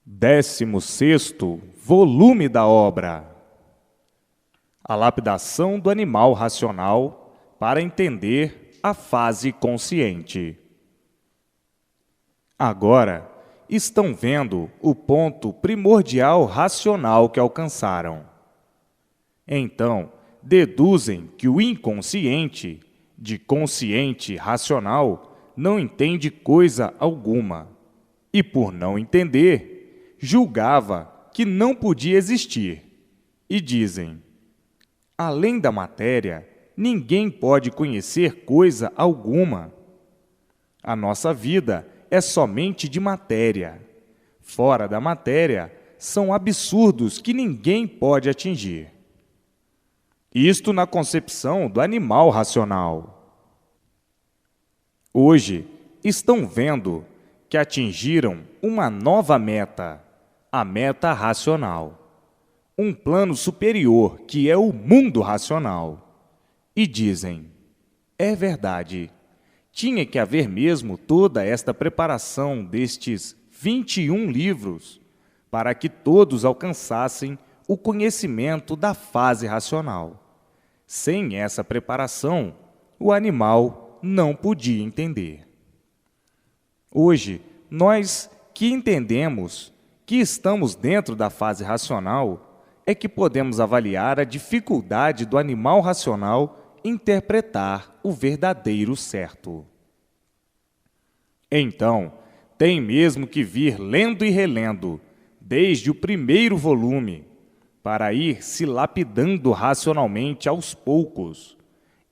16º volume da obra. A lapidação do animal racional para entender a fase consciente. Agora, estão vendo o ponto primordial racional que alcançaram. Então, deduzem que o inconsciente, de consciente racional, não entende coisa alguma, e por não entender, julgava que não podia existir, e dizem: além da matéria, ninguém pode conhecer coisa alguma. A nossa vida é somente de matéria. Fora da matéria, são absurdos que ninguém pode atingir. Isto na concepção do animal racional. Hoje, estão vendo que atingiram uma nova meta, a meta racional. Um plano superior, que é o mundo racional. E dizem: é verdade, tinha que haver mesmo toda esta preparação destes 21 livros para que todos alcançassem o conhecimento da fase racional. Sem essa preparação, o animal não podia entender. Hoje, nós que entendemos que estamos dentro da fase racional, é que podemos avaliar a dificuldade do animal racional interpretar o verdadeiro certo. Então, tem mesmo que vir lendo e relendo, desde o primeiro volume, para ir se lapidando racionalmente aos poucos,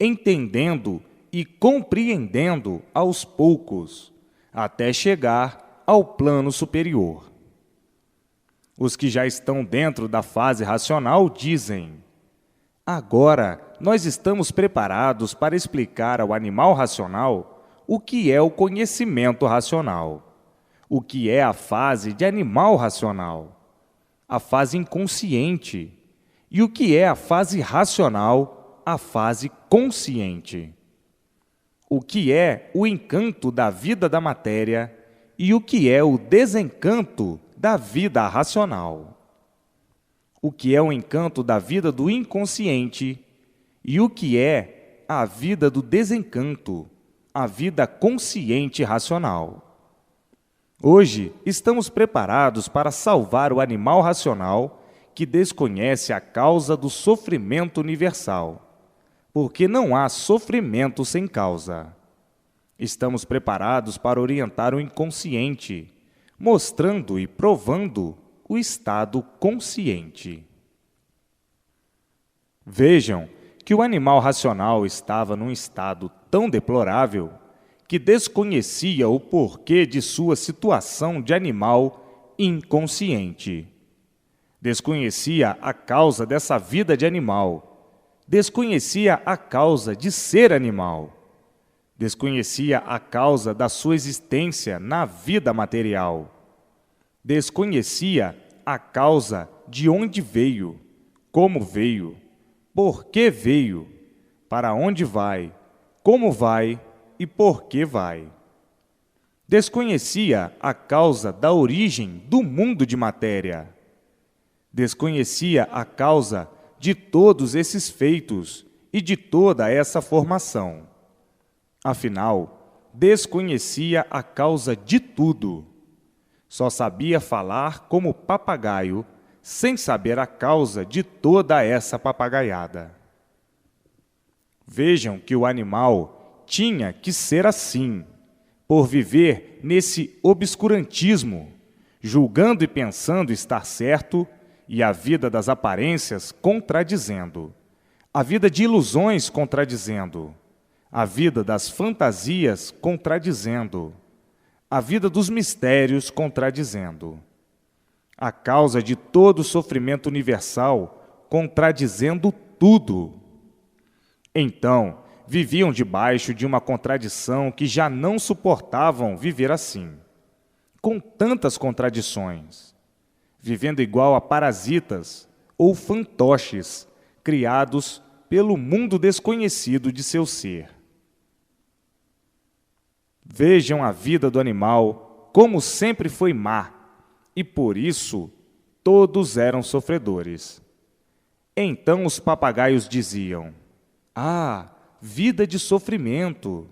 entendendo e compreendendo aos poucos, até chegar ao plano superior. Os que já estão dentro da fase racional dizem: agora nós estamos preparados para explicar ao animal racional o que é o conhecimento racional, o que é a fase de animal racional, a fase inconsciente, e o que é a fase racional, a fase consciente. O que é o encanto da vida da matéria e o que é o desencanto da vida racional. O que é o encanto da vida do inconsciente e o que é a vida do desencanto, a vida consciente racional. Hoje, estamos preparados para salvar o animal racional que desconhece a causa do sofrimento universal, porque não há sofrimento sem causa. Estamos preparados para orientar o inconsciente, mostrando e provando o estado consciente. Vejam que o animal racional estava num estado tão deplorável que desconhecia o porquê de sua situação de animal inconsciente. Desconhecia a causa dessa vida de animal. Desconhecia a causa de ser animal. Desconhecia a causa da sua existência na vida material. Desconhecia a causa de onde veio, como veio, por que veio, para onde vai, como vai e por que vai. Desconhecia a causa da origem do mundo de matéria. Desconhecia a causa de todos esses feitos e de toda essa formação. Afinal, desconhecia a causa de tudo. Só sabia falar como papagaio, sem saber a causa de toda essa papagaiada. Vejam que o animal tinha que ser assim, por viver nesse obscurantismo, julgando e pensando estar certo, e a vida das aparências contradizendo, a vida de ilusões contradizendo, a vida das fantasias contradizendo, a vida dos mistérios contradizendo, a causa de todo o sofrimento universal contradizendo tudo. Então, viviam debaixo de uma contradição que já não suportavam viver assim, com tantas contradições, vivendo igual a parasitas ou fantoches criados pelo mundo desconhecido de seu ser. Vejam a vida do animal como sempre foi má, e por isso todos eram sofredores. Então os papagaios diziam: "Ah, vida de sofrimento!"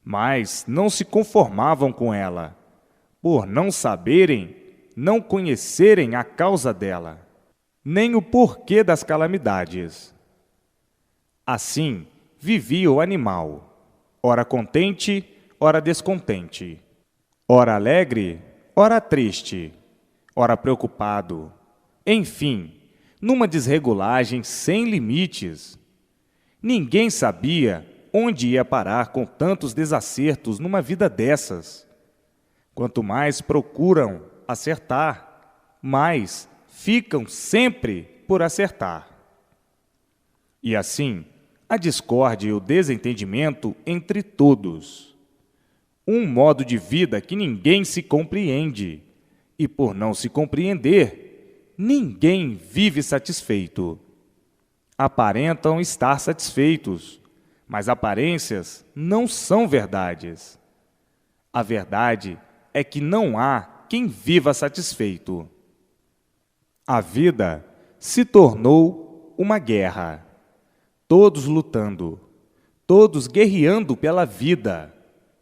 Mas não se conformavam com ela, por não saberem, não conhecerem a causa dela, nem o porquê das calamidades. Assim vivia o animal, ora contente, ora descontente, ora alegre, ora triste, ora preocupado, enfim, numa desregulagem sem limites. Ninguém sabia onde ia parar com tantos desacertos numa vida dessas. Quanto mais procuram acertar, mais ficam sempre por acertar. E assim, a discórdia e o desentendimento entre todos. Um modo de vida que ninguém se compreende, e por não se compreender, ninguém vive satisfeito. Aparentam estar satisfeitos, mas aparências não são verdades. A verdade é que não há quem viva satisfeito. A vida se tornou uma guerra. Todos lutando, todos guerreando pela vida,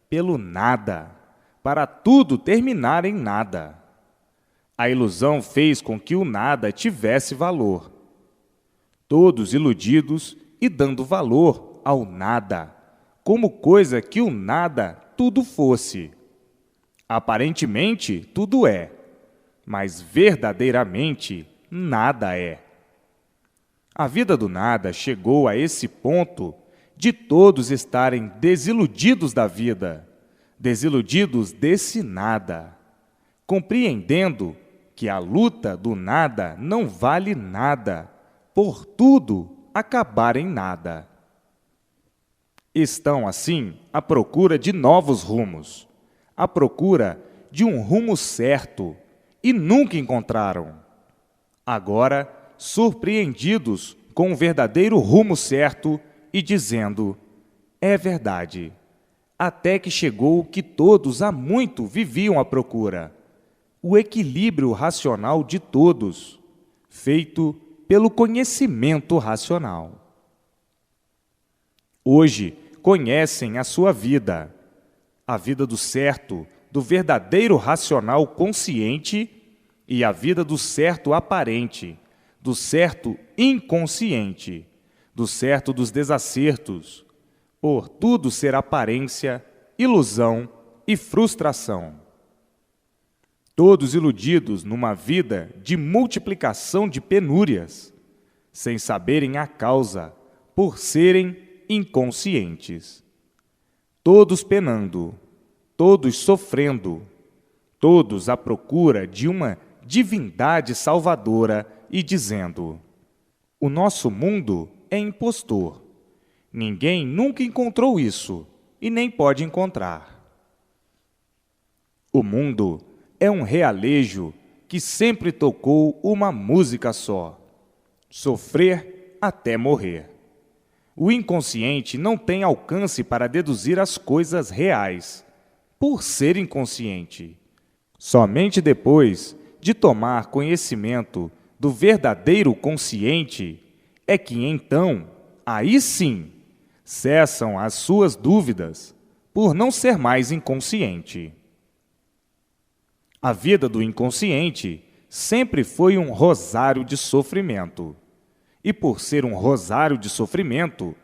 pelo nada, para tudo terminar em nada. A ilusão fez com que o nada tivesse valor. Todos iludidos e dando valor ao nada, como coisa que o nada tudo fosse. Aparentemente, tudo é, mas verdadeiramente nada é. A vida do nada chegou a esse ponto de todos estarem desiludidos da vida, desiludidos desse nada, compreendendo que a luta do nada não vale nada, por tudo acabar em nada. Estão, assim, à procura de novos rumos, à procura de um rumo certo, e nunca encontraram. Agora, surpreendidos com o verdadeiro rumo certo e dizendo: é verdade, até que chegou o que todos há muito viviam à procura, o equilíbrio racional de todos, feito pelo conhecimento racional. Hoje conhecem a sua vida, a vida do certo, do verdadeiro racional consciente e a vida do certo aparente, do certo inconsciente, do certo dos desacertos, por tudo ser aparência, ilusão e frustração. Todos iludidos numa vida de multiplicação de penúrias, sem saberem a causa, por serem inconscientes. Todos penando, todos sofrendo, todos à procura de uma divindade salvadora e dizendo: o nosso mundo é impostor. Ninguém nunca encontrou isso e nem pode encontrar. O mundo é um realejo que sempre tocou uma música só: sofrer até morrer. O inconsciente não tem alcance para deduzir as coisas reais, por ser inconsciente. Somente depois de tomar conhecimento do verdadeiro consciente é que, então, aí sim, cessam as suas dúvidas, por não ser mais inconsciente. A vida do inconsciente sempre foi um rosário de sofrimento. E por ser um rosário de sofrimento,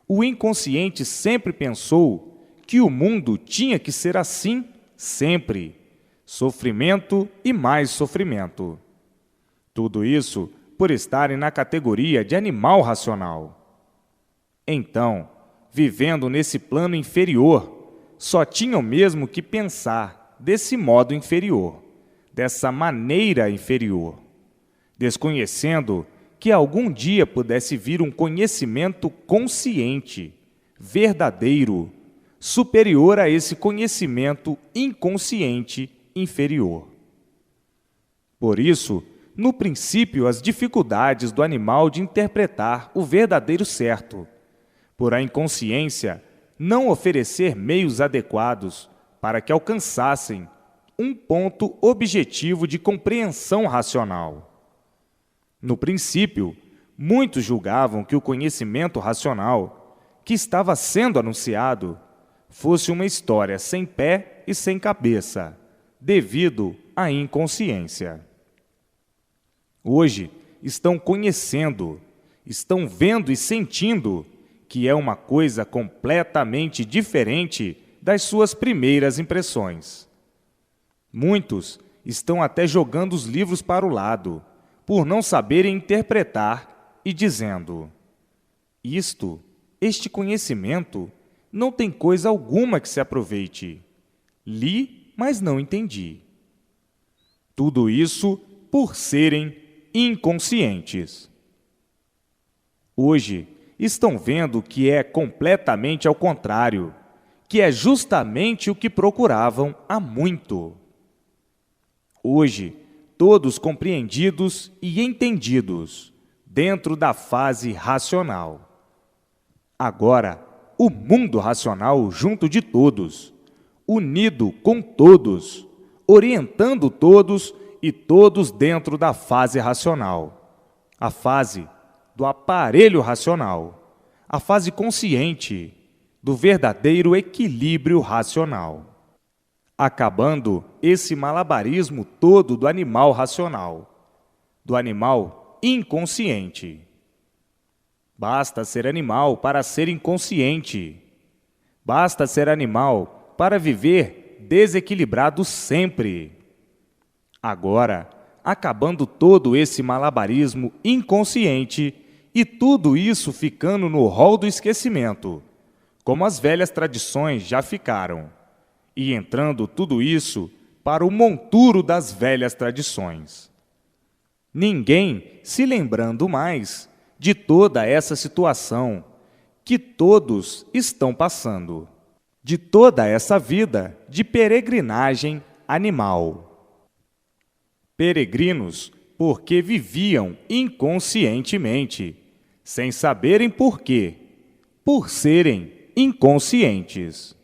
o inconsciente sempre pensou que o mundo tinha que ser assim sempre. Sofrimento e mais sofrimento. Tudo isso por estarem na categoria de animal racional. Então, vivendo nesse plano inferior, só tinham mesmo que pensar desse modo inferior, dessa maneira inferior, desconhecendo que algum dia pudesse vir um conhecimento consciente, verdadeiro, superior a esse conhecimento inconsciente inferior. Por isso, no princípio, as dificuldades do animal de interpretar o verdadeiro certo, por a inconsciência não oferecer meios adequados para que alcançassem um ponto objetivo de compreensão racional. No princípio, muitos julgavam que o conhecimento racional que estava sendo anunciado fosse uma história sem pé e sem cabeça, devido à inconsciência. Hoje, estão conhecendo, estão vendo e sentindo que é uma coisa completamente diferente das suas primeiras impressões. Muitos estão até jogando os livros para o lado, por não saberem interpretar e dizendo: este conhecimento não tem coisa alguma que se aproveite. Li, mas não entendi. Tudo isso por serem inconscientes. Hoje, estão vendo que é completamente ao contrário, que é justamente o que procuravam há muito. Hoje, todos compreendidos e entendidos, dentro da fase racional. Agora, o mundo racional junto de todos, unido com todos, orientando todos e todos dentro da fase racional, a fase do aparelho racional, a fase consciente do verdadeiro equilíbrio racional, acabando esse malabarismo todo do animal racional, do animal inconsciente. Basta ser animal para ser inconsciente. Basta ser animal para viver desequilibrado sempre. Agora, acabando todo esse malabarismo inconsciente e tudo isso ficando no rol do esquecimento, como as velhas tradições já ficaram, e entrando tudo isso para o monturo das velhas tradições. Ninguém se lembrando mais de toda essa situação que todos estão passando, de toda essa vida de peregrinagem animal. Peregrinos porque viviam inconscientemente, sem saberem por quê, por serem inconscientes.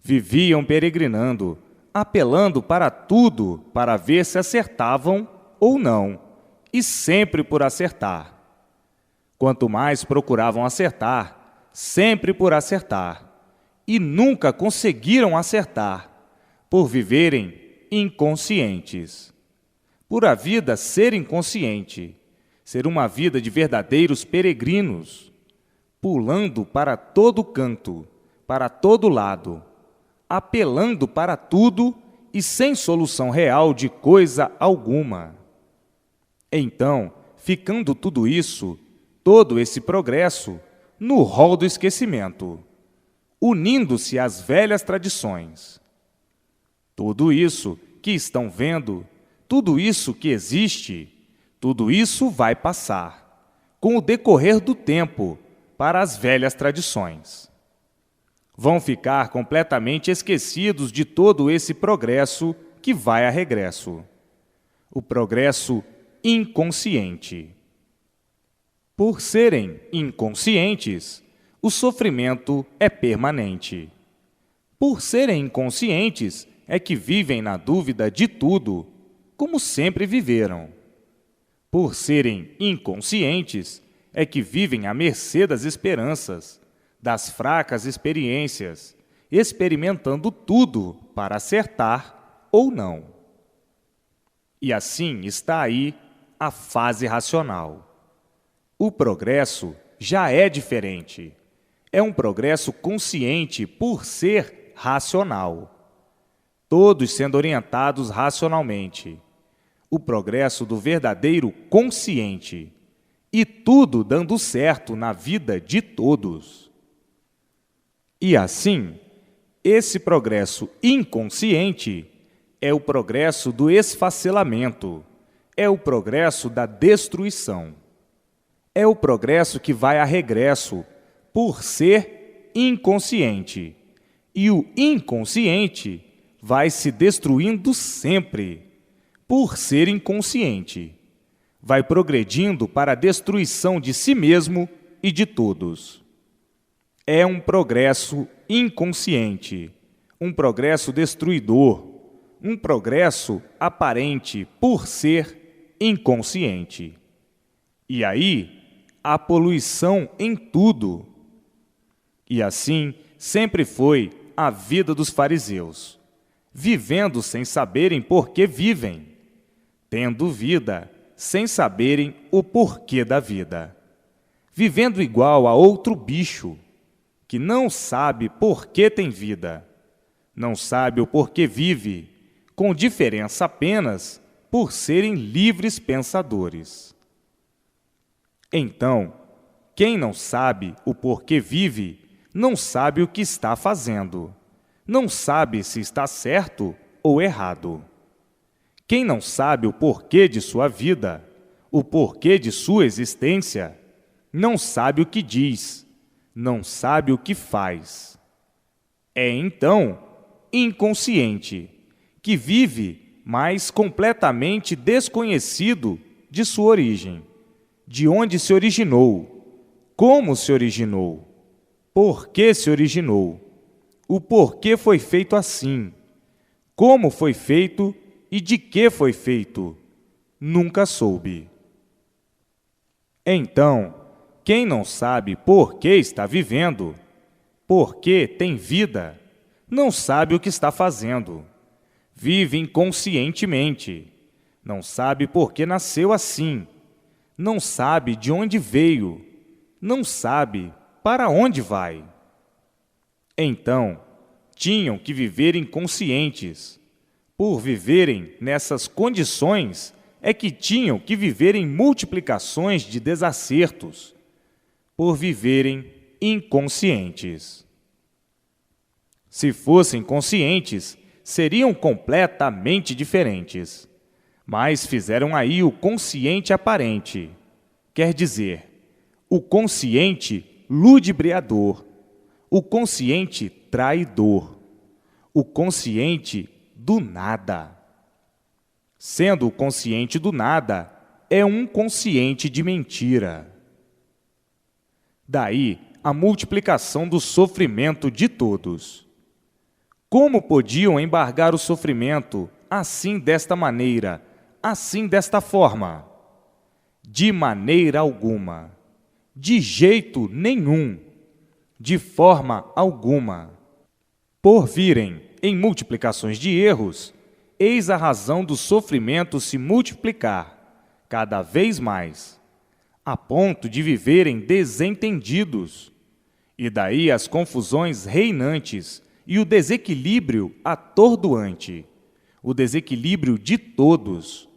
Viviam peregrinando, apelando para tudo para ver se acertavam ou não, e sempre por acertar. Quanto mais procuravam acertar, sempre por acertar, e nunca conseguiram acertar, por viverem inconscientes. Por a vida ser inconsciente, ser uma vida de verdadeiros peregrinos, pulando para todo canto, para todo lado, apelando para tudo e sem solução real de coisa alguma. Então, ficando tudo isso, todo esse progresso, no rol do esquecimento, unindo-se às velhas tradições. Tudo isso que estão vendo, tudo isso que existe, tudo isso vai passar, com o decorrer do tempo, para as velhas tradições. Vão ficar completamente esquecidos de todo esse progresso que vai a regresso. O progresso inconsciente. Por serem inconscientes, o sofrimento é permanente. Por serem inconscientes, é que vivem na dúvida de tudo, como sempre viveram. Por serem inconscientes, é que vivem à mercê das esperanças, das fracas experiências, experimentando tudo para acertar ou não. E assim está aí a fase racional. O progresso já é diferente. É um progresso consciente por ser racional. Todos sendo orientados racionalmente. O progresso do verdadeiro consciente. E tudo dando certo na vida de todos. E assim, esse progresso inconsciente é o progresso do esfacelamento, é o progresso da destruição. É o progresso que vai a regresso, por ser inconsciente. E o inconsciente vai se destruindo sempre, por ser inconsciente. Vai progredindo para a destruição de si mesmo e de todos. É um progresso inconsciente, um progresso destruidor, um progresso aparente por ser inconsciente. E aí, há poluição em tudo. E assim sempre foi a vida dos fariseus, vivendo sem saberem por que vivem, tendo vida sem saberem o porquê da vida, vivendo igual a outro bicho, que não sabe por que tem vida, não sabe o porquê vive, com diferença apenas por serem livres pensadores. Então, quem não sabe o porquê vive, não sabe o que está fazendo, não sabe se está certo ou errado. Quem não sabe o porquê de sua vida, o porquê de sua existência, não sabe o que diz, não sabe o que faz. É então inconsciente, que vive, mas completamente desconhecido de sua origem, de onde se originou, como se originou, por que se originou, o porquê foi feito assim, como foi feito e de que foi feito, nunca soube. Então, quem não sabe por que está vivendo, por que tem vida, não sabe o que está fazendo, vive inconscientemente, não sabe por que nasceu assim, não sabe de onde veio, não sabe para onde vai. Então, tinham que viver inconscientes. Por viverem nessas condições, é que tinham que viver em multiplicações de desacertos, por viverem inconscientes. Se fossem conscientes, seriam completamente diferentes, mas fizeram aí o consciente aparente, quer dizer, o consciente ludibriador, o consciente traidor, o consciente do nada. Sendo o consciente do nada, é um consciente de mentira. Daí a multiplicação do sofrimento de todos. Como podiam embargar o sofrimento assim desta maneira, assim desta forma? De maneira alguma, de jeito nenhum, de forma alguma. Por virem em multiplicações de erros, eis a razão do sofrimento se multiplicar cada vez mais, a ponto de viverem desentendidos, e daí as confusões reinantes e o desequilíbrio atordoante, o desequilíbrio de todos,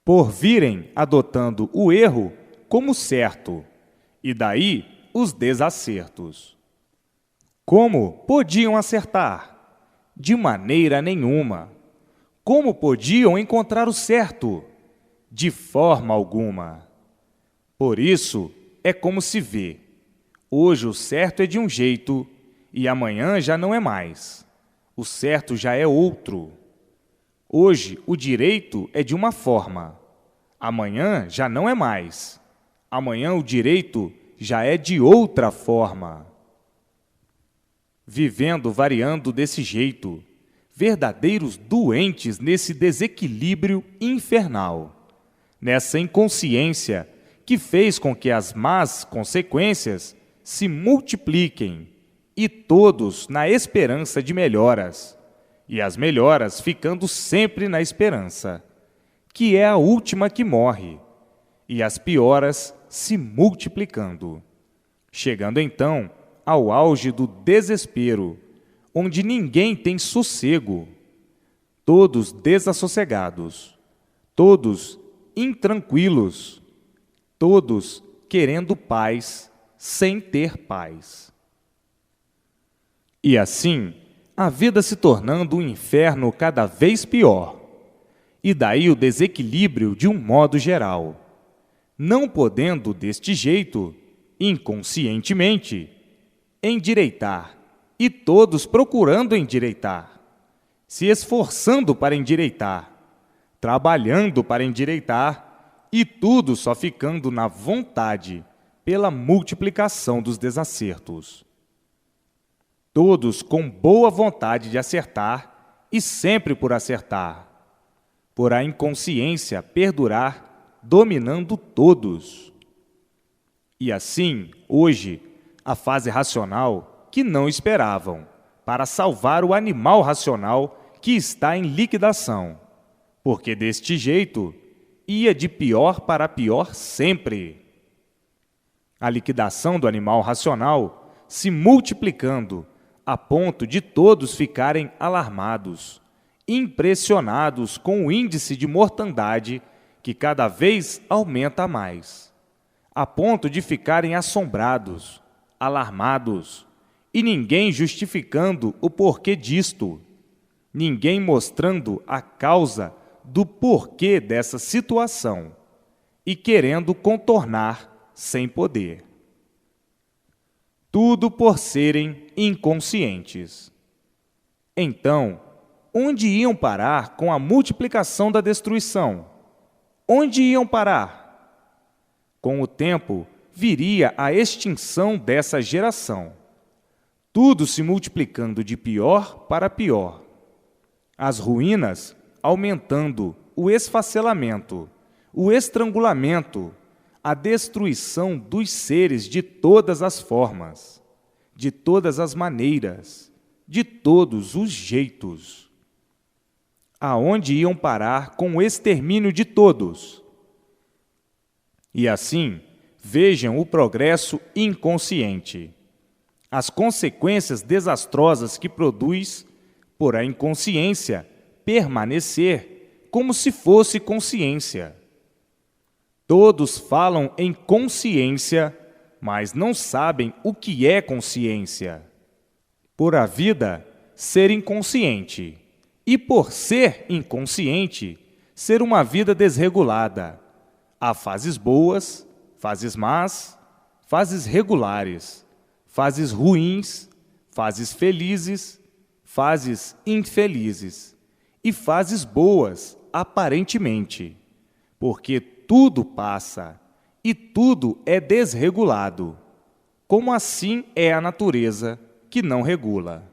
por virem adotando o erro como certo, e daí os desacertos. Como podiam acertar? De maneira nenhuma. Como podiam encontrar o certo? De forma alguma. Por isso, é como se vê. Hoje o certo é de um jeito e amanhã já não é mais. O certo já é outro. Hoje o direito é de uma forma. Amanhã já não é mais. Amanhã o direito já é de outra forma. Vivendo variando desse jeito, verdadeiros doentes nesse desequilíbrio infernal, nessa inconsciência que fez com que as más consequências se multipliquem e todos na esperança de melhoras, e as melhoras ficando sempre na esperança, que é a última que morre, e as pioras se multiplicando, chegando então ao auge do desespero, onde ninguém tem sossego, todos desassossegados, todos intranquilos, todos querendo paz sem ter paz. E assim, a vida se tornando um inferno cada vez pior, e daí o desequilíbrio de um modo geral, não podendo deste jeito, inconscientemente, endireitar, e todos procurando endireitar, se esforçando para endireitar, trabalhando para endireitar, e tudo só ficando na vontade, pela multiplicação dos desacertos. Todos com boa vontade de acertar, e sempre por acertar, por a inconsciência perdurar, dominando todos. E assim, hoje, a fase racional, que não esperavam, para salvar o animal racional que está em liquidação, porque deste jeito ia de pior para pior sempre. A liquidação do animal racional se multiplicando a ponto de todos ficarem alarmados, impressionados com o índice de mortandade que cada vez aumenta mais, a ponto de ficarem assombrados, alarmados, e ninguém justificando o porquê disto, ninguém mostrando a causa do porquê dessa situação e querendo contornar sem poder. Tudo por serem inconscientes. Então, onde iam parar com a multiplicação da destruição? Onde iam parar? Com o tempo, viria a extinção dessa geração. Tudo se multiplicando de pior para pior. As ruínas aumentando o esfacelamento, o estrangulamento, a destruição dos seres de todas as formas, de todas as maneiras, de todos os jeitos. Aonde iam parar com o extermínio de todos? E assim, vejam o progresso inconsciente, as consequências desastrosas que produz por a inconsciência permanecer como se fosse consciência. Todos falam em consciência, mas não sabem o que é consciência. Por a vida ser inconsciente, e por ser inconsciente, ser uma vida desregulada. Há fases boas, fases más, fases regulares, fases ruins, fases felizes, fases infelizes e fases boas, aparentemente, porque tudo passa e tudo é desregulado. Como assim é a natureza que não regula?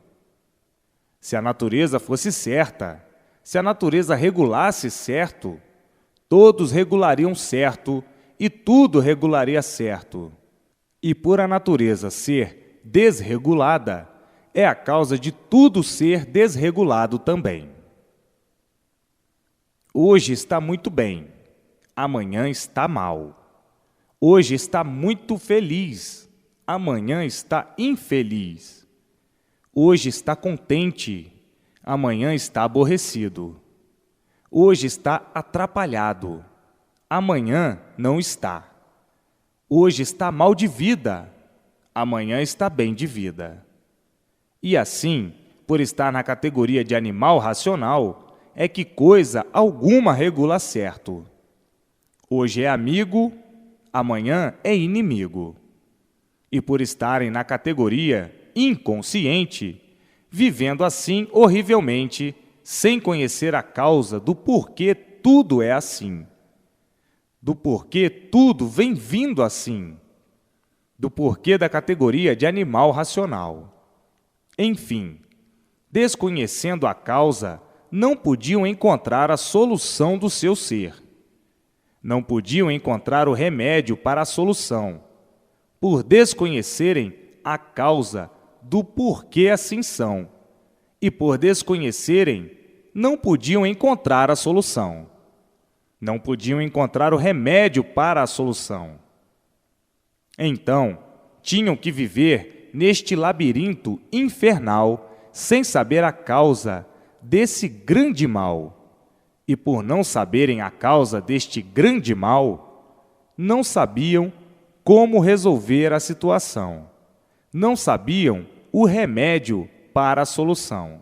Se a natureza fosse certa, se a natureza regulasse certo, todos regulariam certo e tudo regularia certo. E por a natureza ser desregulada, é a causa de tudo ser desregulado também. Hoje está muito bem, amanhã está mal. Hoje está muito feliz, amanhã está infeliz. Hoje está contente, amanhã está aborrecido. Hoje está atrapalhado, amanhã não está. Hoje está mal de vida, amanhã está bem de vida. E assim, por estar na categoria de animal racional, é que coisa alguma regula certo. Hoje é amigo, amanhã é inimigo. E por estarem na categoria inconsciente, vivendo assim horrivelmente, sem conhecer a causa do porquê tudo é assim, do porquê tudo vem vindo assim, do porquê da categoria de animal racional. Enfim, desconhecendo a causa, não podiam encontrar a solução do seu ser. Não podiam encontrar o remédio para a solução, por desconhecerem a causa do porquê assim são, e por desconhecerem, não podiam encontrar a solução. Não podiam encontrar o remédio para a solução. Então, tinham que viver neste labirinto infernal, sem saber a causa desse grande mal. E por não saberem a causa deste grande mal, não sabiam como resolver a situação. Não sabiam o remédio para a solução.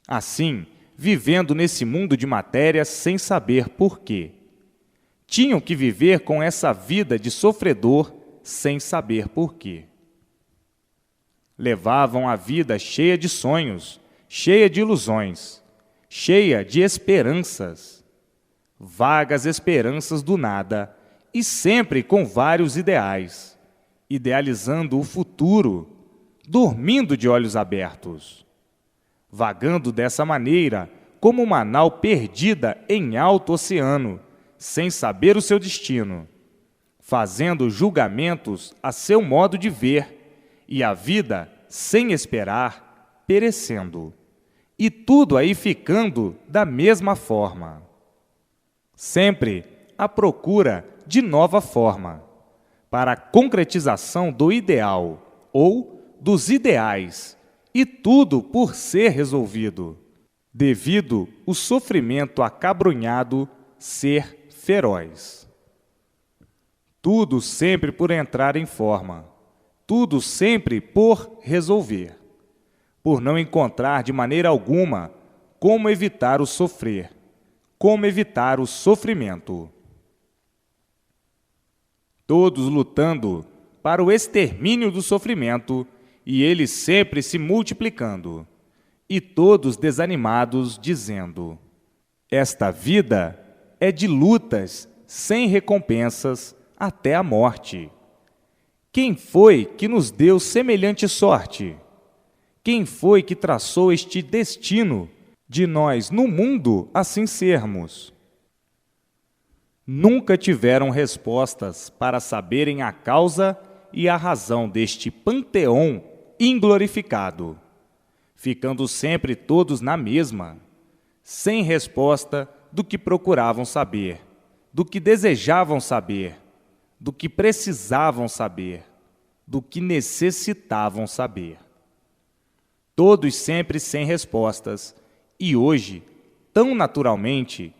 Assim, vivendo nesse mundo de matéria sem saber porquê. Tinham que viver com essa vida de sofredor sem saber porquê. Levavam a vida cheia de sonhos, cheia de ilusões, cheia de esperanças, vagas esperanças do nada, e sempre com vários ideais, idealizando o futuro, dormindo de olhos abertos. vagando dessa maneira como uma nau perdida em alto oceano, sem saber o seu destino, fazendo julgamentos a seu modo de ver, e a vida, sem esperar, perecendo, e tudo aí ficando da mesma forma. Sempre à procura de nova forma, para a concretização do ideal ou dos ideais, e tudo por ser resolvido, devido o sofrimento acabrunhado ser feroz. Tudo sempre por entrar em forma, tudo sempre por resolver, por não encontrar de maneira alguma como evitar o sofrer, como evitar o sofrimento. Todos lutando para o extermínio do sofrimento e ele sempre se multiplicando, e todos desanimados, dizendo: esta vida é de lutas sem recompensas até a morte. Quem foi que nos deu semelhante sorte? Quem foi que traçou este destino de nós no mundo assim sermos? Nunca tiveram respostas para saberem a causa e a razão deste panteão inglorificado, ficando sempre todos na mesma, sem resposta do que procuravam saber, do que desejavam saber, do que precisavam saber, do que necessitavam saber. Todos sempre sem respostas, e hoje, tão naturalmente,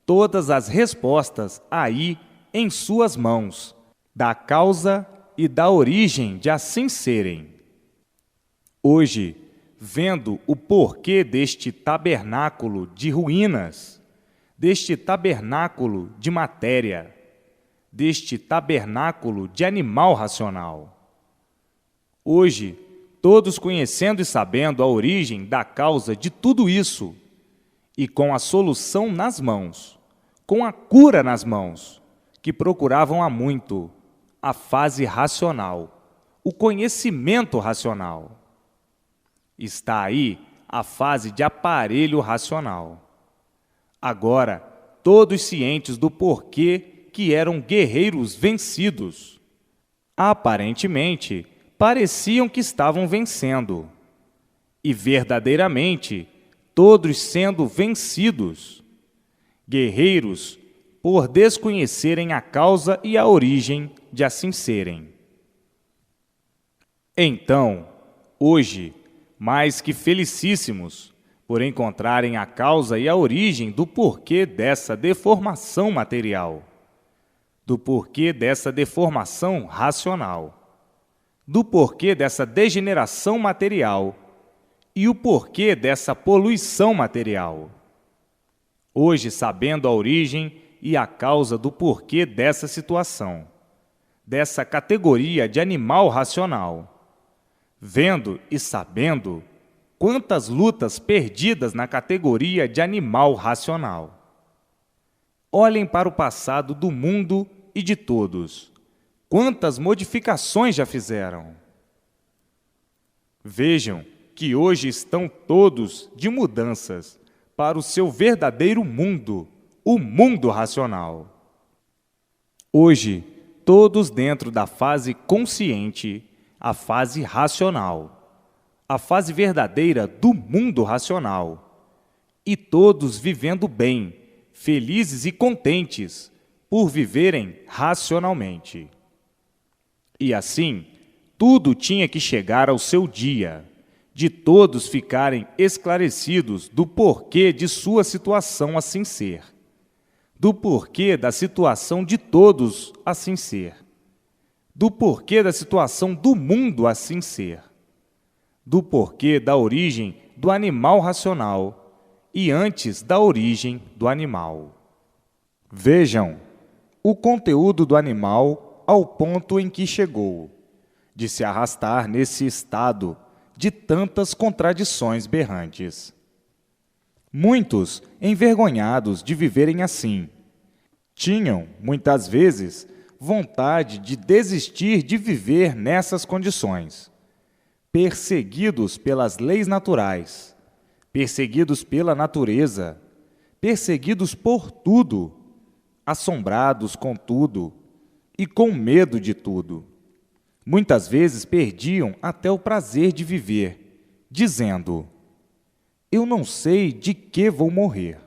todas as respostas aí em suas mãos, da causa e da origem de assim serem. Hoje, vendo o porquê deste tabernáculo de ruínas, deste tabernáculo de matéria, deste tabernáculo de animal racional. Hoje, todos conhecendo e sabendo a origem da causa de tudo isso, e com a solução nas mãos, com a cura nas mãos, que procuravam há muito, a fase racional, o conhecimento racional. Está aí a fase de aparelho racional. Agora, todos cientes do porquê que eram guerreiros vencidos. Aparentemente, pareciam que estavam vencendo. E verdadeiramente, todos sendo vencidos. Guerreiros por desconhecerem a causa e a origem de assim serem. Então, hoje, mais que felicíssimos por encontrarem a causa e a origem do porquê dessa deformação material, do porquê dessa deformação racional, do porquê dessa degeneração material e o porquê dessa poluição material. Hoje, sabendo a origem e a causa do porquê dessa situação, dessa categoria de animal racional, vendo e sabendo quantas lutas perdidas na categoria de animal racional. Olhem para o passado do mundo e de todos. Quantas modificações já fizeram? Vejam que hoje estão todos de mudanças para o seu verdadeiro mundo, o mundo racional. Hoje, todos dentro da fase consciente, a fase racional, a fase verdadeira do mundo racional, e todos vivendo bem, felizes e contentes por viverem racionalmente. E assim, tudo tinha que chegar ao seu dia, de todos ficarem esclarecidos do porquê de sua situação assim ser, do porquê da situação de todos assim ser, do porquê da situação do mundo assim ser, do porquê da origem do animal racional e antes da origem do animal. Vejam o conteúdo do animal ao ponto em que chegou, de se arrastar nesse estado de tantas contradições berrantes. Muitos, envergonhados de viverem assim, tinham, muitas vezes, vontade de desistir de viver nessas condições, perseguidos pelas leis naturais, perseguidos pela natureza, perseguidos por tudo, assombrados com tudo e com medo de tudo. Muitas vezes perdiam até o prazer de viver, dizendo: eu não sei de que vou morrer.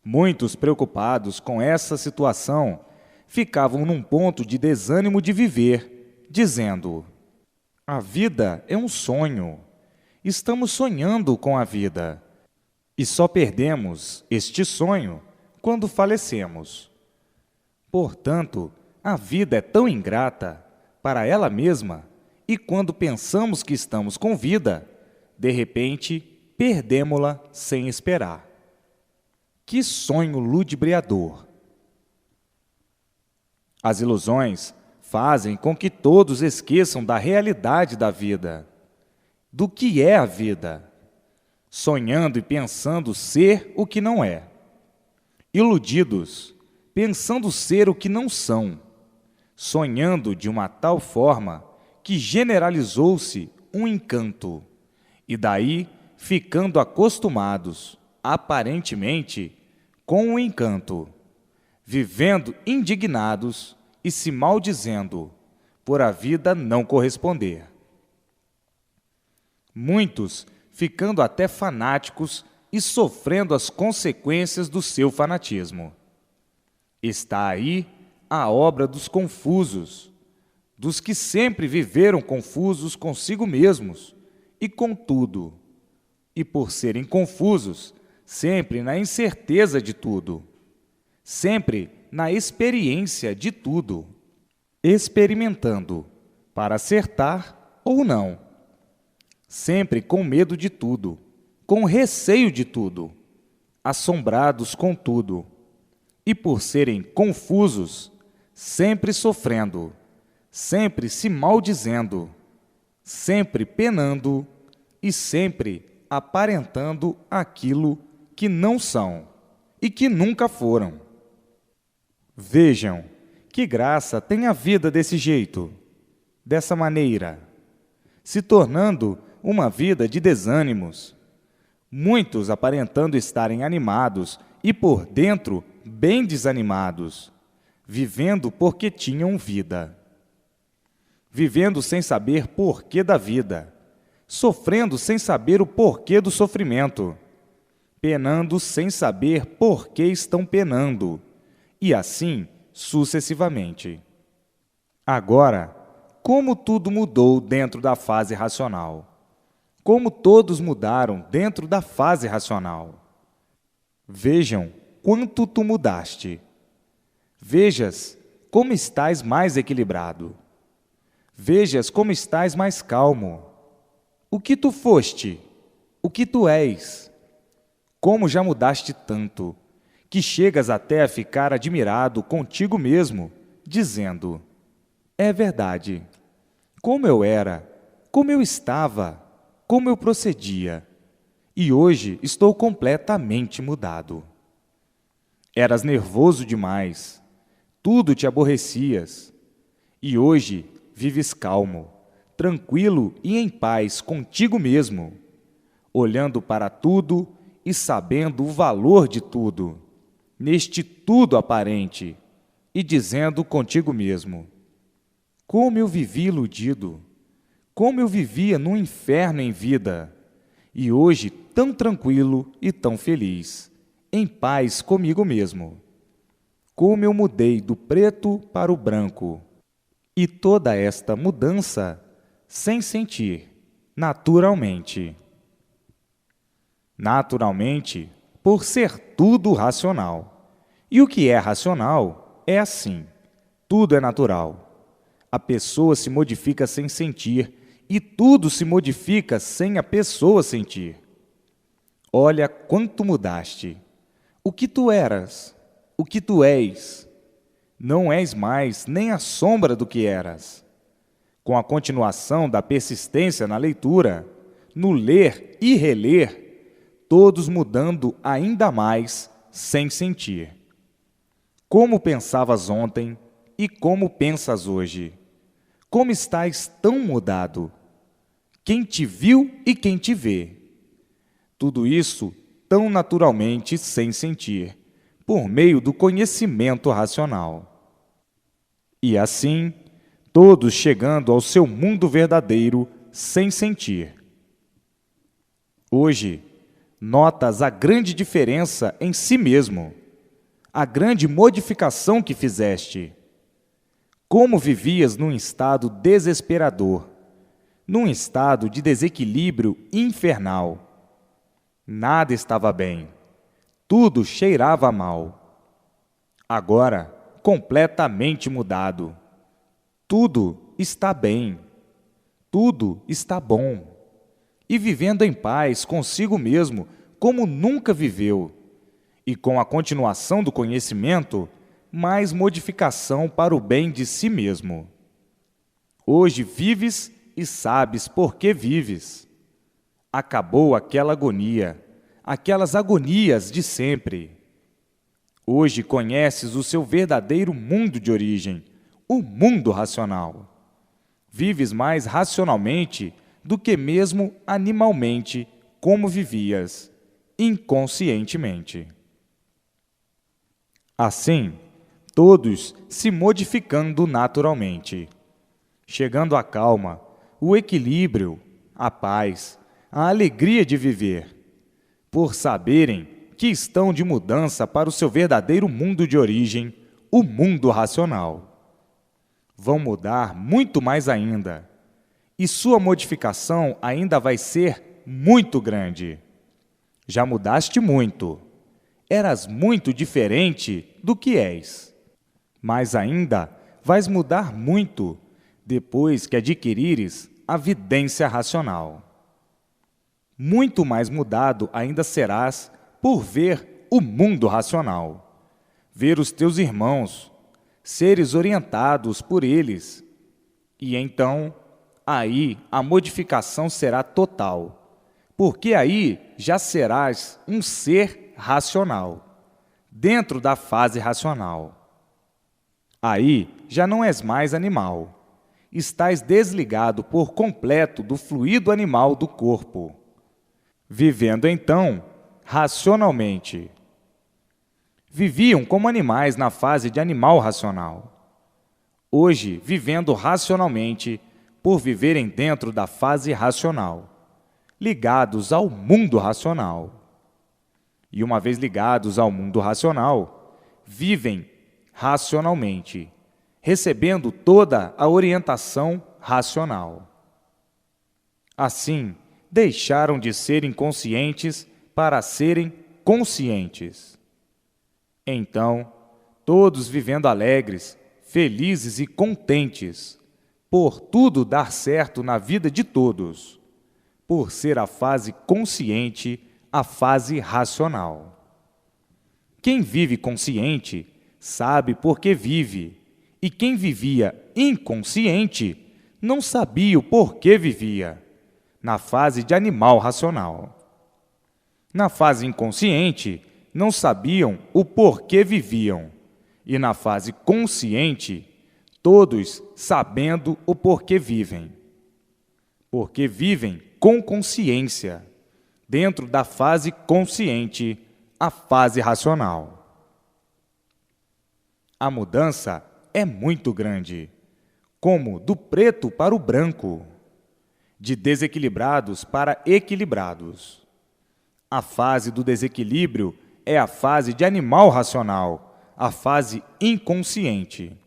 Muitos, preocupados com essa situação, ficavam num ponto de desânimo de viver, dizendo: a vida é um sonho. Estamos sonhando com a vida. E só perdemos este sonho quando falecemos. Portanto, a vida é tão ingrata para ela mesma, e quando pensamos que estamos com vida, de repente, perdemo-la sem esperar. Que sonho ludibriador! As ilusões fazem com que todos esqueçam da realidade da vida, do que é a vida, sonhando e pensando ser o que não é, iludidos, pensando ser o que não são, sonhando de uma tal forma que generalizou-se um encanto, e daí ficando acostumados, aparentemente, com o encanto, vivendo indignados e se maldizendo por a vida não corresponder. Muitos ficando até fanáticos e sofrendo as consequências do seu fanatismo. Está aí a obra dos confusos, dos que sempre viveram confusos consigo mesmos e com tudo, e por serem confusos, sempre na incerteza de tudo, sempre na experiência de tudo, experimentando para acertar ou não, sempre com medo de tudo, com receio de tudo, assombrados com tudo, e por serem confusos, sempre sofrendo, sempre se maldizendo, sempre penando e sempre aparentando aquilo que não são e que nunca foram. Vejam que graça tem a vida desse jeito, dessa maneira, se tornando uma vida de desânimos, muitos aparentando estarem animados e por dentro bem desanimados, vivendo porque tinham vida, vivendo sem saber porquê da vida, sofrendo sem saber o porquê do sofrimento, penando sem saber por que estão penando, e assim sucessivamente. Agora, como tudo mudou dentro da fase racional, como todos mudaram dentro da fase racional. Vejam quanto tu mudaste. Vejas como estás mais equilibrado. Vejas como estás mais calmo. O que tu foste? O que tu és? Como já mudaste tanto, que chegas até a ficar admirado contigo mesmo, dizendo: é verdade, como eu era, como eu estava, como eu procedia, e hoje estou completamente mudado. Eras nervoso demais, tudo te aborrecias, e hoje vives calmo, tranquilo e em paz contigo mesmo, olhando para tudo e sabendo o valor de tudo, neste tudo aparente, e dizendo contigo mesmo: como eu vivi iludido, como eu vivia num inferno em vida, e hoje tão tranquilo e tão feliz, em paz comigo mesmo. Como eu mudei do preto para o branco, e toda esta mudança sem sentir, naturalmente. Naturalmente, por ser tudo racional. E o que é racional é assim, tudo é natural. A pessoa se modifica sem sentir, e tudo se modifica sem a pessoa sentir. Olha quanto mudaste. O que tu eras, o que tu és, não és mais nem a sombra do que eras. Com a continuação da persistência na leitura, no ler e reler, todos mudando ainda mais sem sentir. Como pensavas ontem e como pensas hoje? Como estás tão mudado? Quem te viu e quem te vê, Tudo isso tão naturalmente sem sentir, por meio do conhecimento racional. E assim, todos chegando ao seu mundo verdadeiro sem sentir. Hoje, notas a grande diferença em si mesmo, a grande modificação que fizeste. Como vivias num estado desesperador, num estado de desequilíbrio infernal. Nada estava bem, tudo cheirava mal. Agora, completamente mudado. Tudo está bem, tudo está bom. E vivendo em paz consigo mesmo, como nunca viveu. E com a continuação do conhecimento, mais modificação para o bem de si mesmo. Hoje vives e sabes por que vives. Acabou aquela agonia, aquelas agonias de sempre. Hoje conheces o seu verdadeiro mundo de origem, o mundo racional. Vives mais racionalmente do que mesmo animalmente, como vivias, inconscientemente. Assim, todos se modificando naturalmente, chegando à calma, o equilíbrio, a paz, a alegria de viver, por saberem que estão de mudança para o seu verdadeiro mundo de origem, o mundo racional. Vão mudar muito mais ainda, e sua modificação ainda vai ser muito grande. Já mudaste muito, eras muito diferente do que és, mas ainda vais mudar muito depois que adquirires a vidência racional. Muito mais mudado ainda serás por ver o mundo racional, ver os teus irmãos, seres orientados por eles, e então, aí a modificação será total, porque aí já serás um ser racional, dentro da fase racional. Aí já não és mais animal, estás desligado por completo do fluido animal do corpo, vivendo então racionalmente. Viviam como animais na fase de animal racional. Hoje, vivendo racionalmente, por viverem dentro da fase racional, ligados ao mundo racional. E uma vez ligados ao mundo racional, vivem racionalmente, recebendo toda a orientação racional. Assim, deixaram de ser inconscientes para serem conscientes. Então, todos vivendo alegres, felizes e contentes, por tudo dar certo na vida de todos, por ser a fase consciente, a fase racional. Quem vive consciente sabe por que vive, e quem vivia inconsciente não sabia o porquê vivia, na fase de animal racional. Na fase inconsciente, não sabiam o porquê viviam, e na fase consciente, todos sabendo o porquê vivem. Porque vivem com consciência, dentro da fase consciente, a fase racional. A mudança é muito grande, como do preto para o branco, de desequilibrados para equilibrados. A fase do desequilíbrio é a fase de animal racional, a fase inconsciente.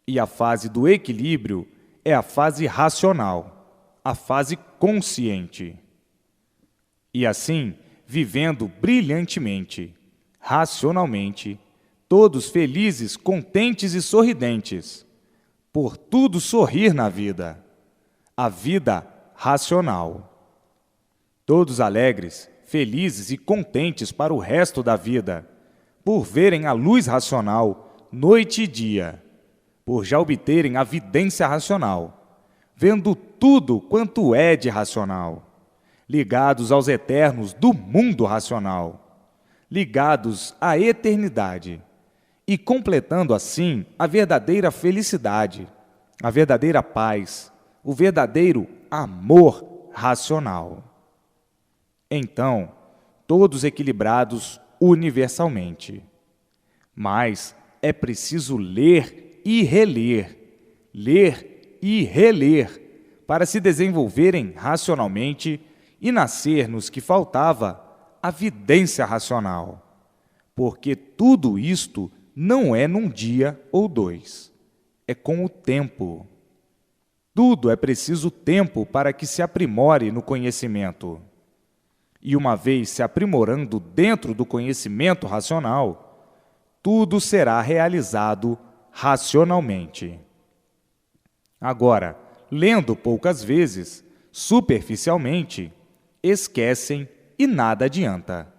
E a fase do equilíbrio é a fase racional, a fase consciente. E assim, vivendo brilhantemente, racionalmente, todos felizes, contentes e sorridentes, por tudo sorrir na vida, a vida racional. Todos alegres, felizes e contentes para o resto da vida, por verem a luz racional noite e dia, por já obterem a vidência racional, vendo tudo quanto é de racional, ligados aos eternos do mundo racional, ligados à eternidade, e completando assim a verdadeira felicidade, a verdadeira paz, o verdadeiro amor racional. Então, todos equilibrados universalmente. Mas é preciso ler e reler, para se desenvolverem racionalmente e nascer nos que faltava a vidência racional. Porque tudo isto não é num dia ou dois, é com o tempo. Tudo é preciso tempo para que se aprimore no conhecimento. E uma vez se aprimorando dentro do conhecimento racional, tudo será realizado racionalmente. Agora, lendo poucas vezes, superficialmente, esquecem e nada adianta.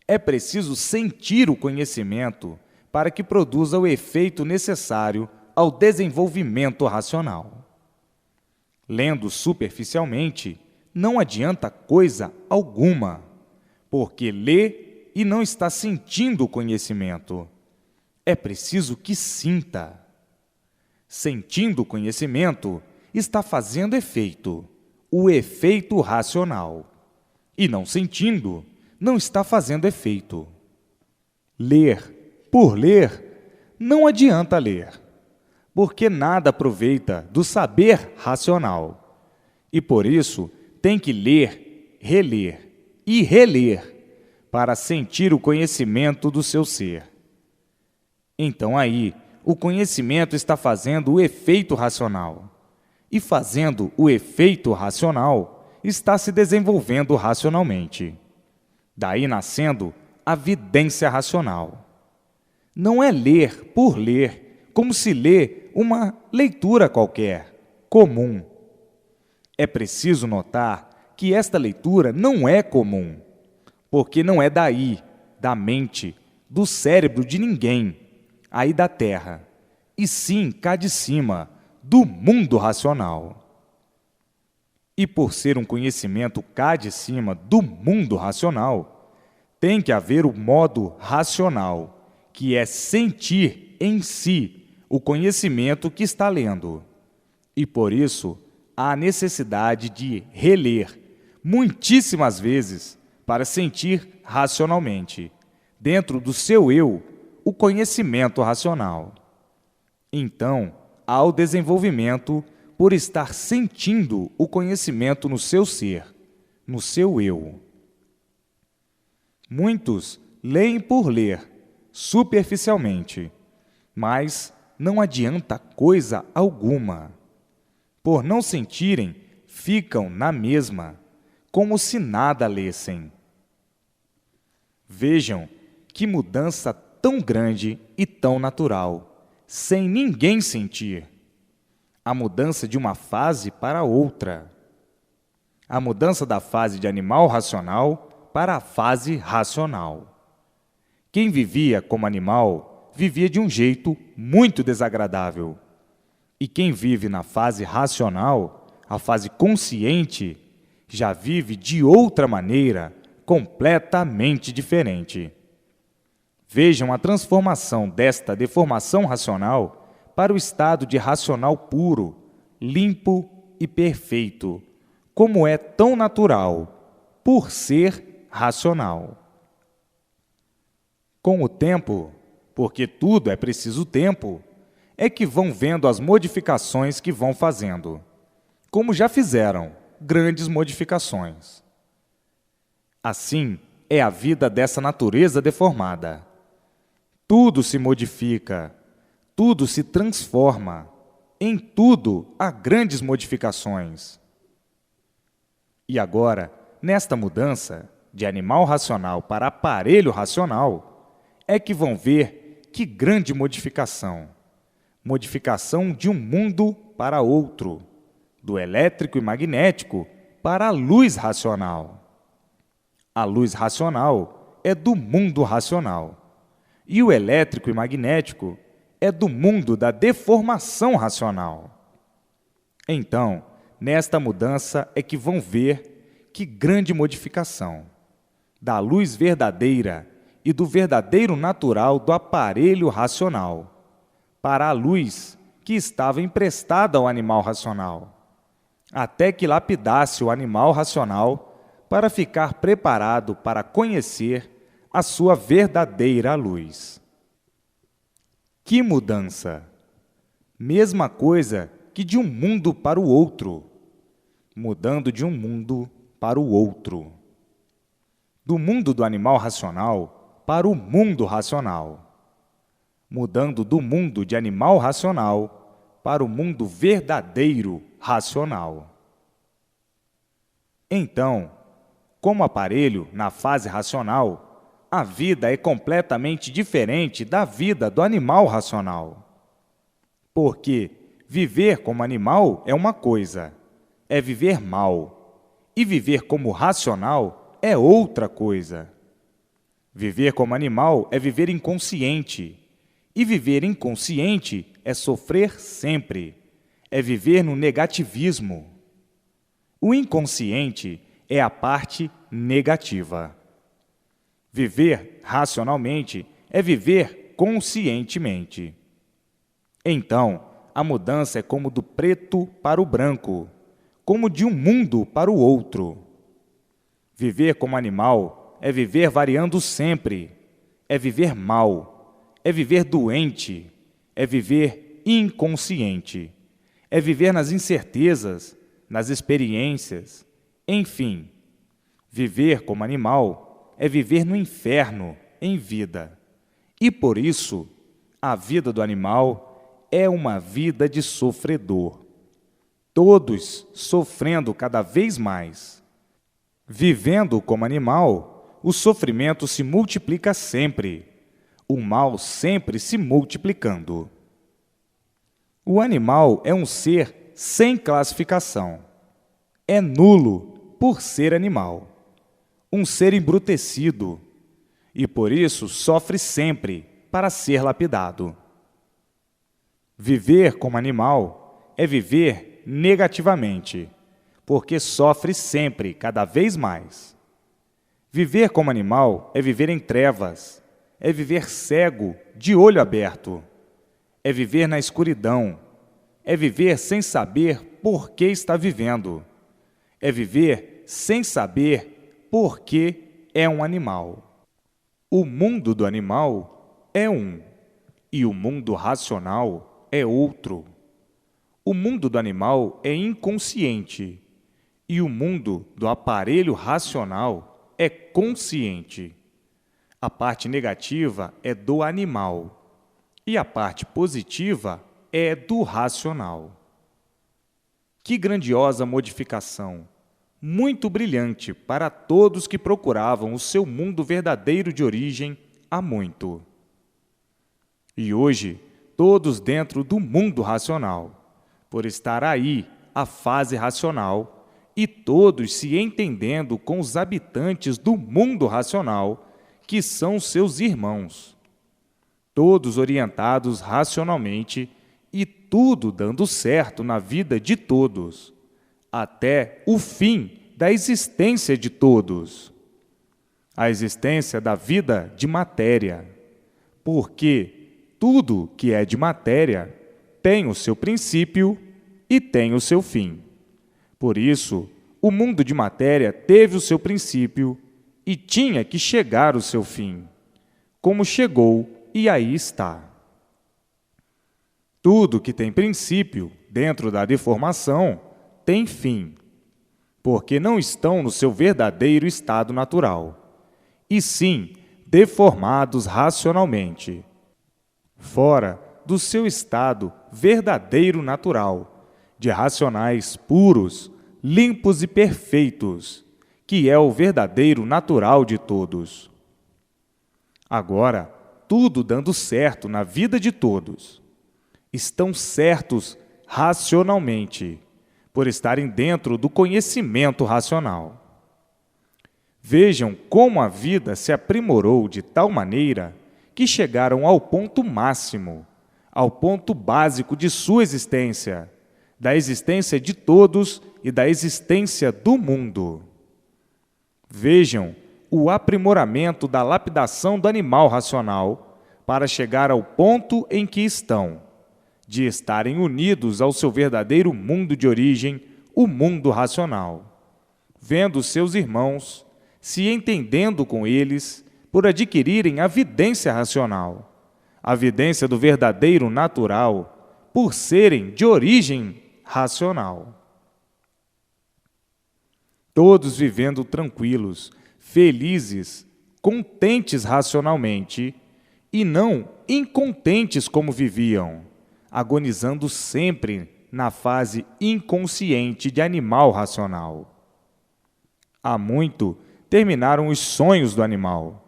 É preciso sentir o conhecimento para que produza o efeito necessário ao desenvolvimento racional. Lendo superficialmente, não adianta coisa alguma, porque lê e não está sentindo o conhecimento. É preciso que sinta. Sentindo o conhecimento, está fazendo efeito, o efeito racional. E não sentindo, não está fazendo efeito. Ler por ler, não adianta ler, porque nada aproveita do saber racional. E por isso, tem que ler, reler e reler para sentir o conhecimento do seu ser. Então aí, o conhecimento está fazendo o efeito racional. E fazendo o efeito racional, está se desenvolvendo racionalmente. Daí nascendo a vidência racional. Não é ler por ler, como se lê uma leitura qualquer, comum. É preciso notar que esta leitura não é comum, porque não é daí, da mente, do cérebro de ninguém, aí da Terra, e sim cá de cima, do mundo racional. E por ser um conhecimento cá de cima do mundo racional, tem que haver o modo racional, que é sentir em si o conhecimento que está lendo. E por isso, há necessidade de reler muitíssimas vezes para sentir racionalmente, dentro do seu eu, o conhecimento racional. Então, há o desenvolvimento por estar sentindo o conhecimento no seu ser, no seu eu. Muitos leem por ler, superficialmente, mas não adianta coisa alguma. Por não sentirem, ficam na mesma, como se nada lessem. Vejam que mudança tão grande e tão natural, sem ninguém sentir. A mudança de uma fase para outra. A mudança da fase de animal racional para a fase racional. Quem vivia como animal, vivia de um jeito muito desagradável. E quem vive na fase racional, a fase consciente, já vive de outra maneira, completamente diferente. Vejam a transformação desta deformação racional para o estado de racional puro, limpo e perfeito, como é tão natural, por ser racional. Com o tempo, porque tudo é preciso tempo, é que vão vendo as modificações que vão fazendo, como já fizeram grandes modificações. Assim é a vida dessa natureza deformada. Tudo se modifica, tudo se transforma, em tudo há grandes modificações. E agora, nesta mudança de animal racional para aparelho racional, é que vão ver que grande modificação. Modificação de um mundo para outro, do elétrico e magnético para a luz racional. A luz racional é do mundo racional, e o elétrico e magnético é do mundo da deformação racional. Então, nesta mudança é que vão ver que grande modificação da luz verdadeira e do verdadeiro natural do aparelho racional para a luz que estava emprestada ao animal racional, até que lapidasse o animal racional para ficar preparado para conhecer a sua verdadeira luz. Que mudança! Mesma coisa que de um mundo para o outro, mudando de um mundo para o outro. Do mundo do animal racional para o mundo racional, mudando do mundo de animal racional para o mundo verdadeiro racional. Então, como aparelho na fase racional, a vida é completamente diferente da vida do animal racional. Porque viver como animal é uma coisa, é viver mal, e viver como racional é outra coisa. Viver como animal é viver inconsciente, e viver inconsciente é sofrer sempre, é viver no negativismo. O inconsciente é a parte negativa. Viver racionalmente é viver conscientemente. Então, a mudança é como do preto para o branco, como de um mundo para o outro. Viver como animal é viver variando sempre, é viver mal, é viver doente, é viver inconsciente, é viver nas incertezas, nas experiências, enfim. Viver como animal é viver no inferno em vida. E por isso, a vida do animal é uma vida de sofredor. Todos sofrendo cada vez mais. Vivendo como animal, o sofrimento se multiplica sempre, o mal sempre se multiplicando. O animal é um ser sem classificação. É nulo por ser animal, um ser embrutecido, e por isso sofre sempre para ser lapidado. Viver como animal é viver negativamente, porque sofre sempre, cada vez mais. Viver como animal é viver em trevas, é viver cego, de olho aberto, é viver na escuridão, é viver sem saber por que está vivendo, é viver sem saber por que é um animal. O mundo do animal é um, e o mundo racional é outro. O mundo do animal é inconsciente, e o mundo do aparelho racional é consciente. A parte negativa é do animal, e a parte positiva é do racional. Que grandiosa modificação! Muito brilhante para todos que procuravam o seu mundo verdadeiro de origem há muito. E hoje, todos dentro do mundo racional, por estar aí a fase racional, e todos se entendendo com os habitantes do mundo racional, que são seus irmãos. Todos orientados racionalmente e tudo dando certo na vida de todos, até o fim da existência de todos. A existência da vida de matéria, porque tudo que é de matéria tem o seu princípio e tem o seu fim. Por isso, o mundo de matéria teve o seu princípio e tinha que chegar ao seu fim, como chegou e aí está. Tudo que tem princípio dentro da deformação tem fim, porque não estão no seu verdadeiro estado natural, e sim deformados racionalmente, fora do seu estado verdadeiro natural, de racionais puros, limpos e perfeitos, que é o verdadeiro natural de todos. Agora, tudo dando certo na vida de todos. Estão certos racionalmente, por estarem dentro do conhecimento racional. Vejam como a vida se aprimorou de tal maneira que chegaram ao ponto máximo, ao ponto básico de sua existência, da existência de todos e da existência do mundo. Vejam o aprimoramento da lapidação do animal racional para chegar ao ponto em que estão, de estarem unidos ao seu verdadeiro mundo de origem, o mundo racional. vendo seus irmãos, se entendendo com eles, por adquirirem a vidência racional, a vidência do verdadeiro natural, por serem de origem racional. Todos vivendo tranquilos, felizes, contentes racionalmente, e não incontentes como viviam, agonizando sempre na fase inconsciente de animal racional. Há muito terminaram os sonhos do animal.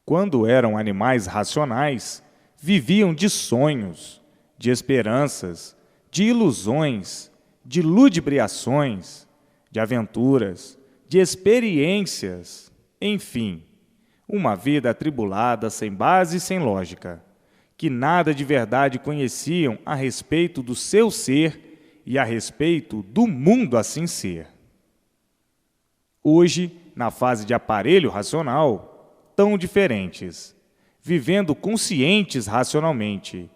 Quando eram animais racionais, viviam de sonhos, de esperanças, de ilusões, de ludibriações, de aventuras, de experiências, enfim, uma vida atribulada, sem base e sem lógica, que nada de verdade conheciam a respeito do seu ser e a respeito do mundo assim ser. Hoje, na fase de aparelho racional, tão diferentes, vivendo conscientes racionalmente,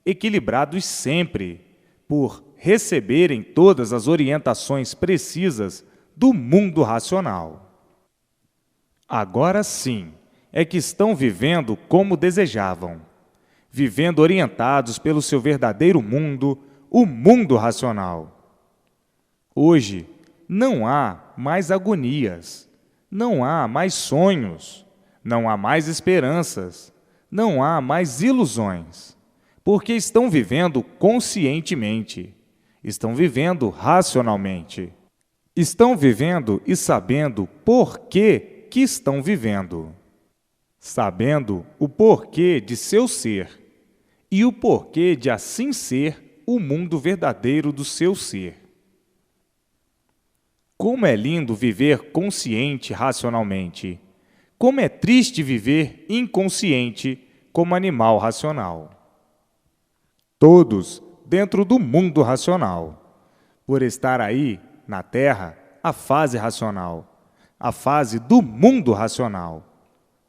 equilibrados sempre, por receberem todas as orientações precisas do mundo racional. Agora sim, é que estão vivendo como desejavam, vivendo orientados pelo seu verdadeiro mundo, o mundo racional. Hoje, não há mais agonias, não há mais sonhos, não há mais esperanças, não há mais ilusões, porque estão vivendo conscientemente, estão vivendo racionalmente, estão vivendo e sabendo por que estão vivendo, sabendo o porquê de seu ser e o porquê de assim ser o mundo verdadeiro do seu ser. Como é lindo viver consciente racionalmente, como é triste viver inconsciente como animal racional. Todos dentro do mundo racional, por estar aí, na Terra, a fase racional, a fase do mundo racional,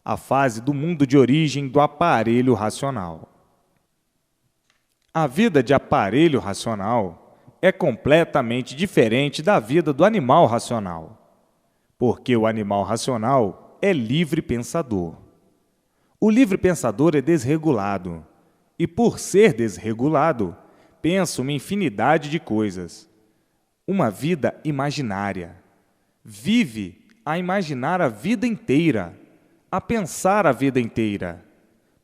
a fase do mundo de origem do aparelho racional. A vida de aparelho racional é completamente diferente da vida do animal racional, porque o animal racional é livre pensador. O livre pensador é desregulado, e por ser desregulado, pensa uma infinidade de coisas. Uma vida imaginária. Vive a imaginar a vida inteira, a pensar a vida inteira.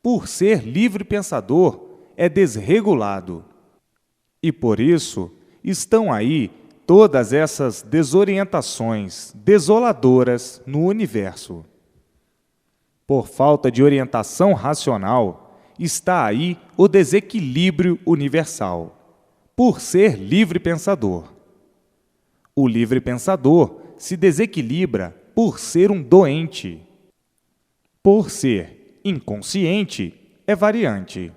Por ser livre pensador, é desregulado. E por isso, estão aí todas essas desorientações desoladoras no universo. Por falta de orientação racional, está aí o desequilíbrio universal, por ser livre pensador. O livre pensador se desequilibra por ser um doente. Por ser inconsciente, é variante.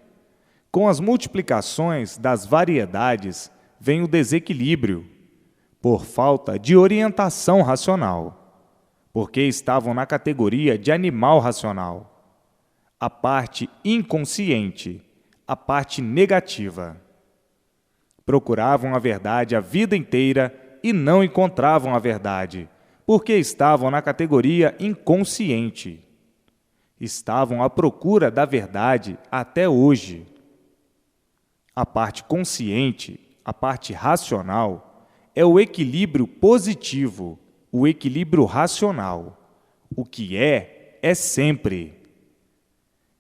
Com as multiplicações das variedades, vem o desequilíbrio, por falta de orientação racional, porque estavam na categoria de animal racional. A parte inconsciente, a parte negativa. Procuravam a verdade a vida inteira e não encontravam a verdade, porque estavam na categoria inconsciente. Estavam à procura da verdade até hoje. A parte consciente, a parte racional, é o equilíbrio positivo, o equilíbrio racional. O que é sempre.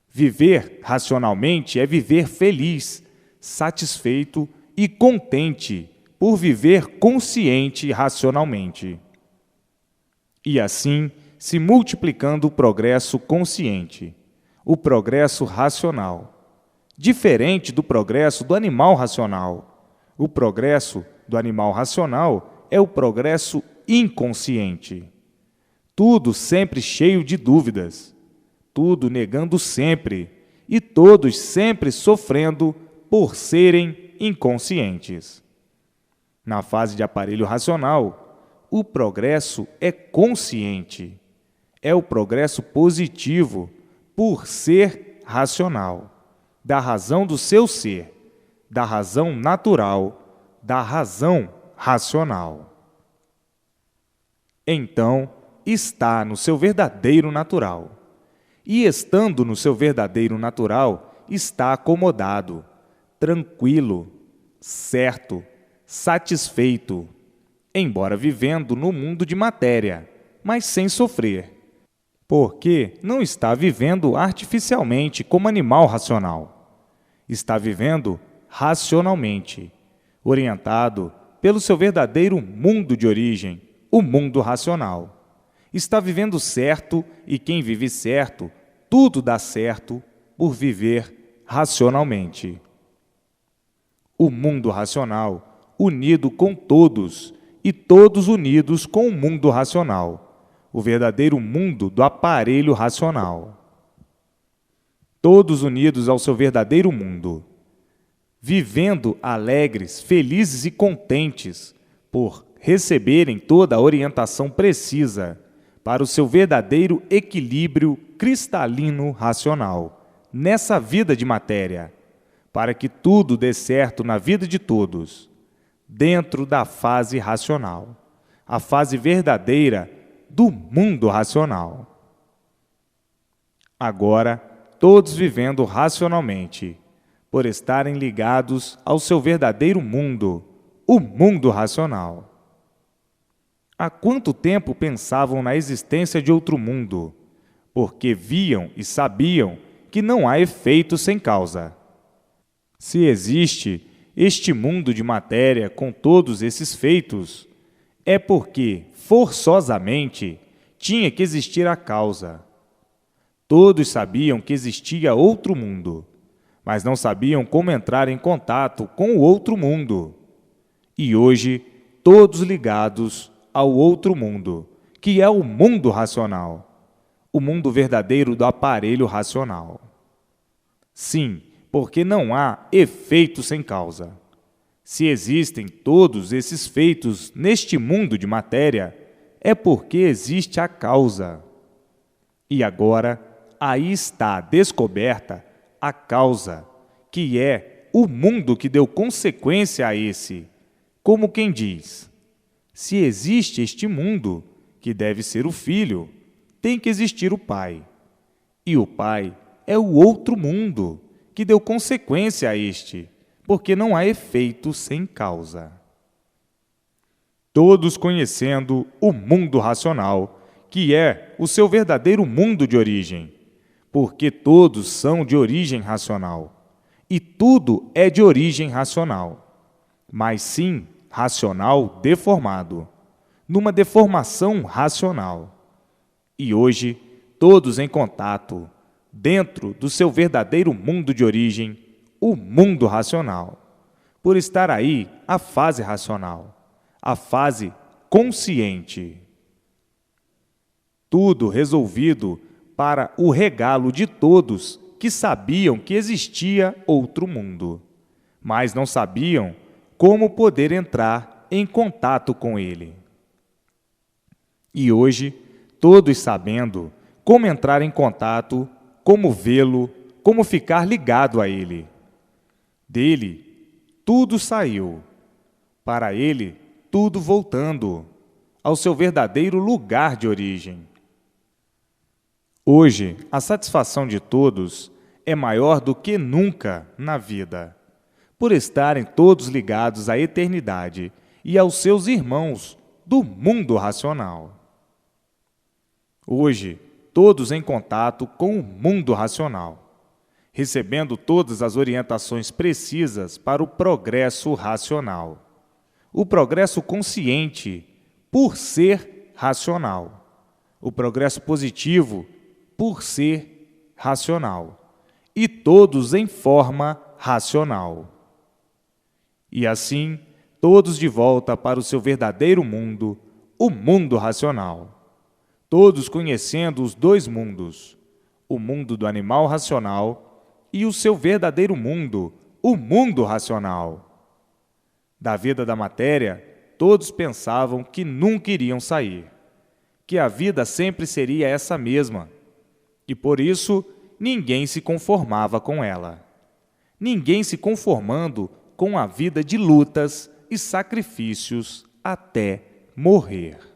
Viver racionalmente é viver feliz, satisfeito e contente por viver consciente racionalmente. E assim, se multiplicando o progresso consciente, o progresso racional, diferente do progresso do animal racional. O progresso do animal racional é o progresso inconsciente. Tudo sempre cheio de dúvidas, tudo negando sempre, e todos sempre sofrendo por serem inconscientes. Na fase de aparelho racional, o progresso é consciente, é o progresso positivo por ser racional, da razão do seu ser, da razão natural, da razão racional. Então, está no seu verdadeiro natural. E estando no seu verdadeiro natural, está acomodado, tranquilo, certo, satisfeito, embora vivendo no mundo de matéria, mas sem sofrer, porque não está vivendo artificialmente como animal racional. Está vivendo racionalmente, orientado pelo seu verdadeiro mundo de origem, o mundo racional. Está vivendo certo e quem vive certo, tudo dá certo por viver racionalmente. O mundo racional unido com todos e todos unidos com o mundo racional, o verdadeiro mundo do aparelho racional. Todos unidos ao seu verdadeiro mundo, vivendo alegres, felizes e contentes por receberem toda a orientação precisa para o seu verdadeiro equilíbrio cristalino racional, nessa vida de matéria, para que tudo dê certo na vida de todos, dentro da fase racional, a fase verdadeira do mundo racional. Agora, todos vivendo racionalmente, por estarem ligados ao seu verdadeiro mundo, o mundo racional. Há quanto tempo pensavam na existência de outro mundo, porque viam e sabiam que não há efeito sem causa. Se existe este mundo de matéria com todos esses feitos, é porque, forçosamente, tinha que existir a causa. Todos sabiam que existia outro mundo, mas não sabiam como entrar em contato com o outro mundo. E hoje, todos ligados ao outro mundo, que é o mundo racional, o mundo verdadeiro do aparelho racional. Sim, porque não há efeito sem causa. Se existem todos esses feitos neste mundo de matéria, é porque existe a causa. E agora, aí está descoberta a causa, que é o mundo que deu consequência a esse, como quem diz: se existe este mundo, que deve ser o Filho, tem que existir o Pai. E o Pai é o outro mundo, que deu consequência a este, porque não há efeito sem causa. Todos conhecendo o mundo racional, que é o seu verdadeiro mundo de origem, porque todos são de origem racional, e tudo é de origem racional, mas sim racional deformado, numa deformação racional. E hoje, todos em contato, dentro do seu verdadeiro mundo de origem, o mundo racional, por estar aí a fase racional, a fase consciente. Tudo resolvido para o regalo de todos que sabiam que existia outro mundo, mas não sabiam como poder entrar em contato com ele. E hoje, todos sabendo como entrar em contato, como vê-lo, como ficar ligado a ele. Dele, tudo saiu. Para ele, tudo voltando ao seu verdadeiro lugar de origem. Hoje, a satisfação de todos é maior do que nunca na vida, por estarem todos ligados à eternidade e aos seus irmãos do mundo racional. Hoje, todos em contato com o mundo racional, recebendo todas as orientações precisas para o progresso racional, o progresso consciente, por ser racional, o progresso positivo, por ser racional, e todos em forma racional. E assim, todos de volta para o seu verdadeiro mundo, o mundo racional. Todos conhecendo os dois mundos, o mundo do animal racional e o seu verdadeiro mundo, o mundo racional. Da vida da matéria, todos pensavam que nunca iriam sair, que a vida sempre seria essa mesma, e por isso ninguém se conformava com ela. Ninguém se conformando com a vida de lutas e sacrifícios até morrer.